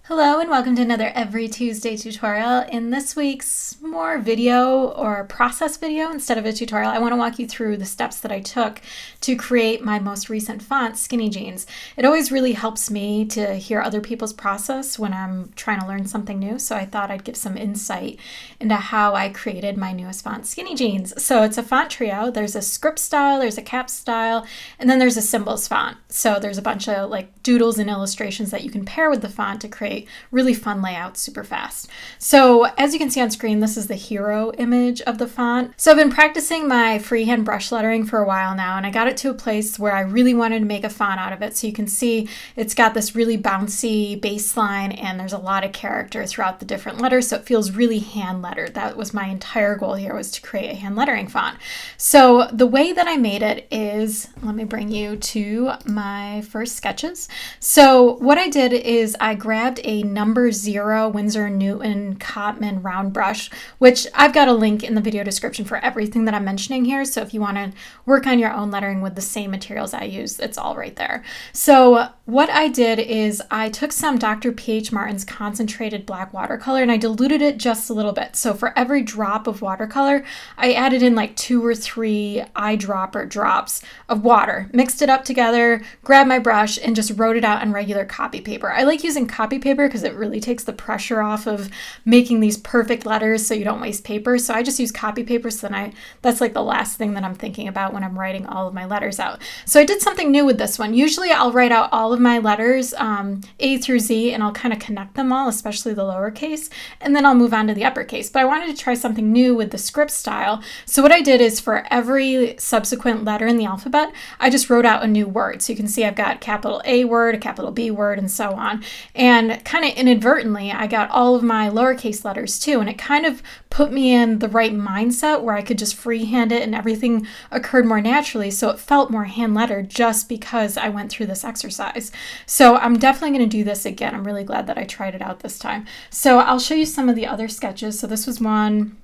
Hello and welcome to another Every Tuesday tutorial. In this week's more video or process video instead of a tutorial, I want to walk you through the steps that I took to create my most recent font, Skinny Jeans. It always really helps me to hear other people's process when I'm trying to learn something new, so I thought I'd give some insight into how I created my newest font, Skinny Jeans. So it's a font trio. There's a script style, there's a cap style, and then there's a symbols font. So there's a bunch of like doodles and illustrations that you can pair with the font to create really fun layouts super fast. So as you can see on screen, this is the hero image of the font. So I've been practicing my freehand brush lettering for a while now, and I got it to a place where I really wanted to make a font out of it. So you can see it's got this really bouncy baseline and there's a lot of character throughout the different letters. So it feels really hand lettered. That was my entire goal here, was to create a hand lettering font. So the way that I made it is, let me bring you to my first sketches. So what I did is I grabbed a number 0 Winsor & Newton Cotman round brush, which I've got a link in the video description for everything that I'm mentioning here. So if you want to work on your own lettering with the same materials I use, it's all right there. So what I did is I took some Dr. P.H. Martin's concentrated black watercolor and I diluted it just a little bit. So for every drop of watercolor, I added in like 2 or 3 eyedropper drops of water, mixed it up together, grabbed my brush and just wrote it out on regular copy paper. I like using copy paper because it really takes the pressure off of making these perfect letters so you don't waste paper. So I just use copy paper, so then that's like the last thing that I'm thinking about when I'm writing all of my letters out. So I did something new with this one. Usually I'll write out all of my letters A through Z and I'll kind of connect them all, especially the lowercase, and then I'll move on to the uppercase. But I wanted to try something new with the script style. So what I did is for every subsequent letter in the alphabet, I just wrote out a new word. So you can see I've got capital A word, a capital B word, and so on. And kind of inadvertently, I got all of my lowercase letters too, and it kind of put me in the right mindset where I could just freehand it and everything occurred more naturally, so it felt more hand lettered just because I went through this exercise. So I'm definitely going to do this again. I'm really glad that I tried it out this time. So I'll show you some of the other sketches. So this was one.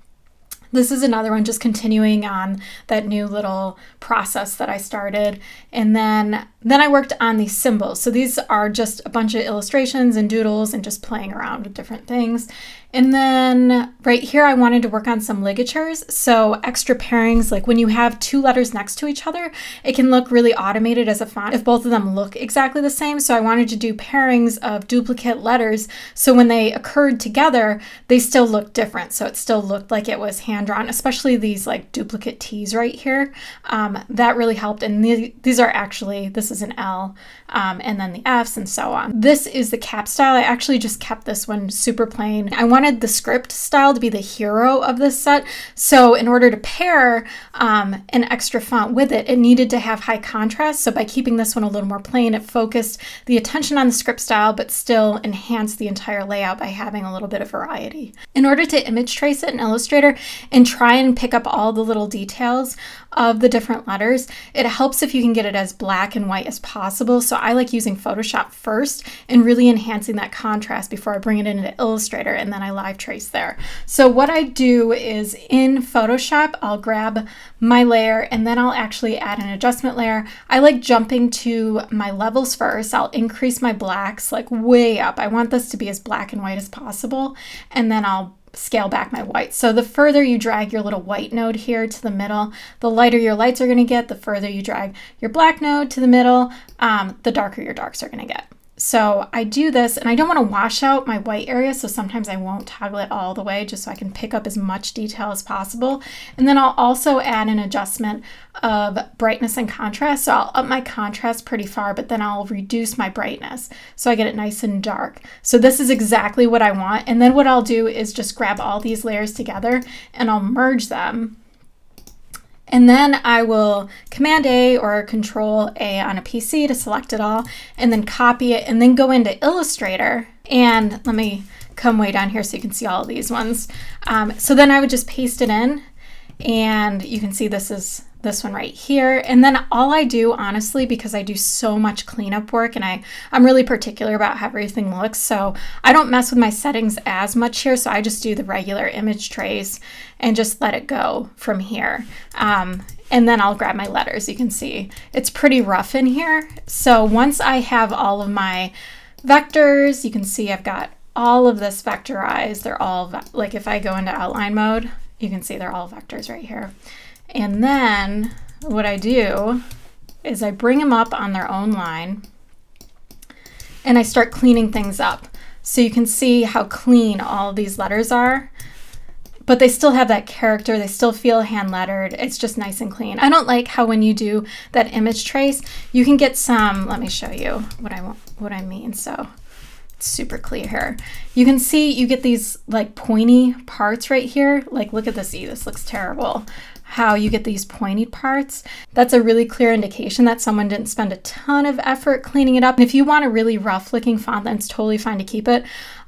This is another one, just continuing on that new little process that I started. And then I worked on these symbols. So these are just a bunch of illustrations and doodles and just playing around with different things. And then right here, I wanted to work on some ligatures. So extra pairings, like when you have 2 letters next to each other, it can look really automated as a font if both of them look exactly the same. So I wanted to do pairings of duplicate letters. So when they occurred together, they still looked different. So it still looked like it was hand drawn, especially these like duplicate T's right here. That really helped. And these are actually, this is an L, and then the F's and so on. This is the cap style. I actually just kept this one super plain. I wanted the script style to be the hero of this set. So in order to pair an extra font with it, it needed to have high contrast. So by keeping this one a little more plain, it focused the attention on the script style, but still enhanced the entire layout by having a little bit of variety. In order to image trace it in Illustrator and try and pick up all the little details of the different letters, it helps if you can get it as black and white as possible. So I like using Photoshop first and really enhancing that contrast before I bring it into Illustrator, and then I live trace there. So what I do is in Photoshop, I'll grab my layer and then I'll actually add an adjustment layer. I like jumping to my levels first. I'll increase my blacks like way up. I want this to be as black and white as possible, and then I'll scale back my whites. So the further you drag your little white node here to the middle, the lighter your lights are going to get. The further you drag your black node to the middle, the darker your darks are going to get. So I do this, and I don't want to wash out my white area, so sometimes I won't toggle it all the way just so I can pick up as much detail as possible. And then I'll also add an adjustment of brightness and contrast. So I'll up my contrast pretty far, but then I'll reduce my brightness so I get it nice and dark. So this is exactly what I want. And then what I'll do is just grab all these layers together and I'll merge them. And then I will Command A or Control A on a PC to select it all, and then copy it, and then go into Illustrator. And let me come way down here so you can see all of these ones. So then I would just paste it in, and you can see this is this one right here. And then all I do, honestly, because I do so much cleanup work and I'm really particular about how everything looks, so I don't mess with my settings as much here. So I just do the regular image trace and just let it go from here. And then I'll grab my letters. You can see it's pretty rough in here. So once I have all of my vectors. You can see I've got all of this vectorized. They're all, like if I go into outline mode, you can see they're all vectors right here. And then what I do is I bring them up on their own line and I start cleaning things up. So you can see how clean all of these letters are, but they still have that character. They still feel hand lettered. It's just nice and clean. I don't like how when you do that image trace, you can get some, let me show you what I mean. So it's super clear here. You can see you get these like pointy parts right here. Like look at this E, this looks terrible. How you get these pointy parts. That's a really clear indication that someone didn't spend a ton of effort cleaning it up. And if you want a really rough looking font, then it's totally fine to keep it.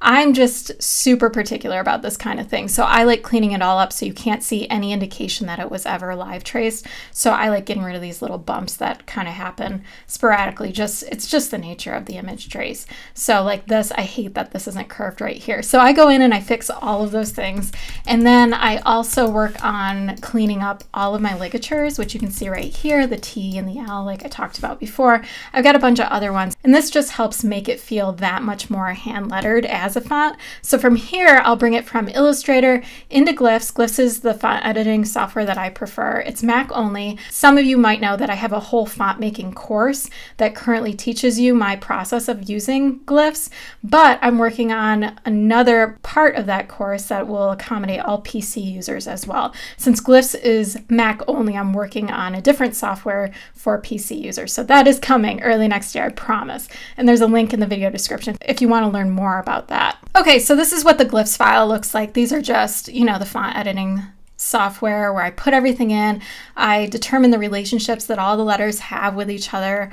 I'm just super particular about this kind of thing. So I like cleaning it all up so you can't see any indication that it was ever live traced. So I like getting rid of these little bumps that kind of happen sporadically. It's just the nature of the image trace. So like this, I hate that this isn't curved right here. So I go in and I fix all of those things. And then I also work on cleaning up all of my ligatures, which you can see right here, the T and the L, like I talked about before. I've got a bunch of other ones, and this just helps make it feel that much more hand lettered as a font. So from here, I'll bring it from Illustrator into Glyphs. Glyphs is the font editing software that I prefer. It's Mac only. Some of you might know that I have a whole font making course that currently teaches you my process of using Glyphs, but I'm working on another part of that course that will accommodate all PC users as well. Since Glyphs is Mac only, I'm working on a different software for PC users. So that is coming early next year, I promise. And there's a link in the video description if you want to learn more about that. Okay, so this is what the Glyphs file looks like. These are just, the font editing software where I put everything in. I determine the relationships that all the letters have with each other.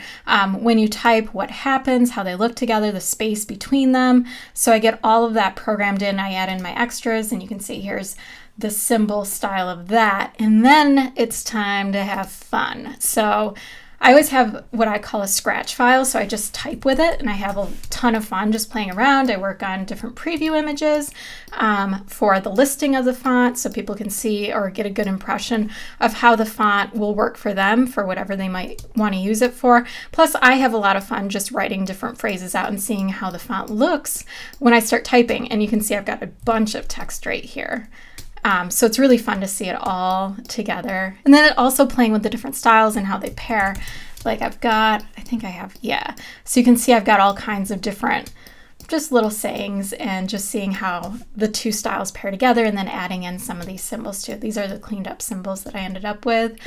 When you type, what happens, how they look together, the space between them. So I get all of that programmed in. I add in my extras, and you can see here's the symbol style of that. And then it's time to have fun. So I always have what I call a scratch file, so I just type with it, and I have a ton of fun just playing around. I work on different preview images for the listing of the font so people can see or get a good impression of how the font will work for them for whatever they might want to use it for. Plus, I have a lot of fun just writing different phrases out and seeing how the font looks when I start typing, and you can see I've got a bunch of text right here. So it's really fun to see it all together. And then also playing with the different styles and how they pair. Like so you can see I've got all kinds of different just little sayings and just seeing how the two styles pair together, and then adding in some of these symbols too. These are the cleaned up symbols that I ended up with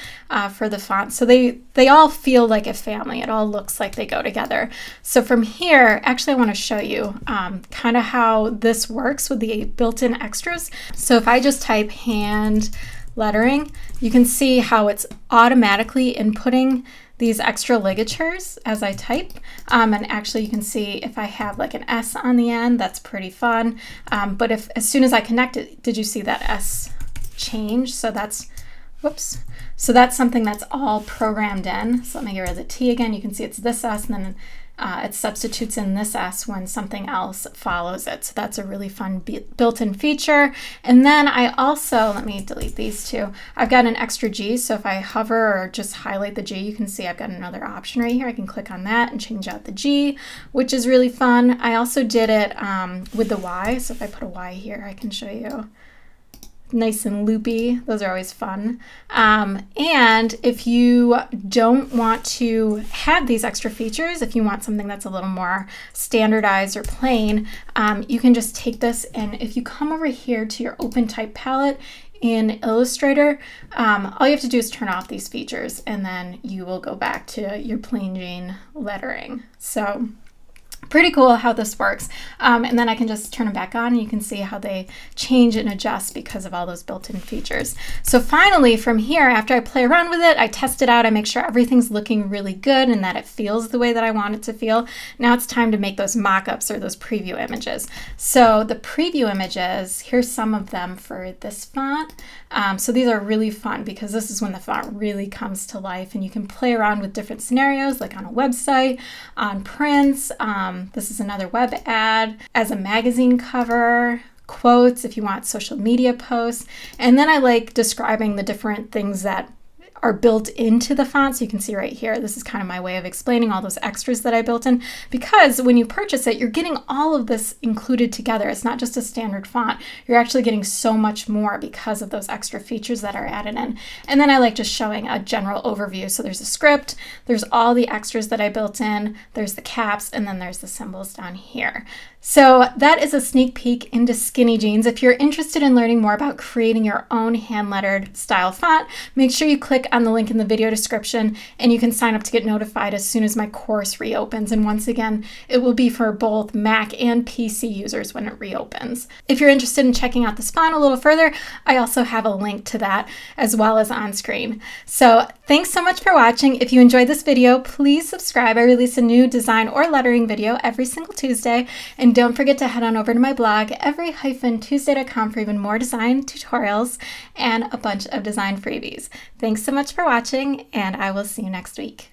for the font. So they all feel like a family. It all looks like they go together. So from here, actually I want to show you kind of how this works with the built-in extras. So if I just type hand lettering, you can see how it's automatically inputting these extra ligatures as I type. And actually you can see if I have like an S on the end, that's pretty fun. But as soon as I connect it, did you see that S change? So that's something that's all programmed in. So let me get rid of the T again. You can see it's this S, and then it substitutes in this S when something else follows it. So that's a really fun built-in feature. And then I also, let me delete these two. I've got an extra G. So if I hover or just highlight the G, you can see I've got another option right here. I can click on that and change out the G, which is really fun. I also did it with the Y. So if I put a Y here, I can show you. Nice and loopy. Those are always fun. And if you don't want to have these extra features, if you want something that's a little more standardized or plain, you can just take this, and if you come over here to your open type palette in Illustrator, all you have to do is turn off these features, and then you will go back to your plain Jane lettering. So pretty cool how this works. And then I can just turn them back on, and you can see how they change and adjust because of all those built-in features. So finally, from here, after I play around with it, I test it out, I make sure everything's looking really good and that it feels the way that I want it to feel. Now it's time to make those mock-ups or those preview images. So the preview images, here's some of them for this font. So these are really fun because this is when the font really comes to life, and you can play around with different scenarios, like on a website, on prints. This is another web ad, as a magazine cover, quotes if you want social media posts. And then I like describing the different things that are built into the font. So you can see right here, this is kind of my way of explaining all those extras that I built in, because when you purchase it, you're getting all of this included together. It's not just a standard font. You're actually getting so much more because of those extra features that are added in. And then I like just showing a general overview. So there's a script, there's all the extras that I built in, there's the caps, and then there's the symbols down here. So that is a sneak peek into Skinny Jeans. If you're interested in learning more about creating your own hand-lettered style font, make sure you click on the link in the video description and you can sign up to get notified as soon as my course reopens. And once again, it will be for both Mac and PC users when it reopens. If you're interested in checking out this font a little further, I also have a link to that as well as on screen. So thanks so much for watching. If you enjoyed this video, please subscribe. I release a new design or lettering video every single Tuesday. And don't forget to head on over to my blog, every-tuesday.com, for even more design tutorials and a bunch of design freebies. Thanks so much for watching, and I will see you next week.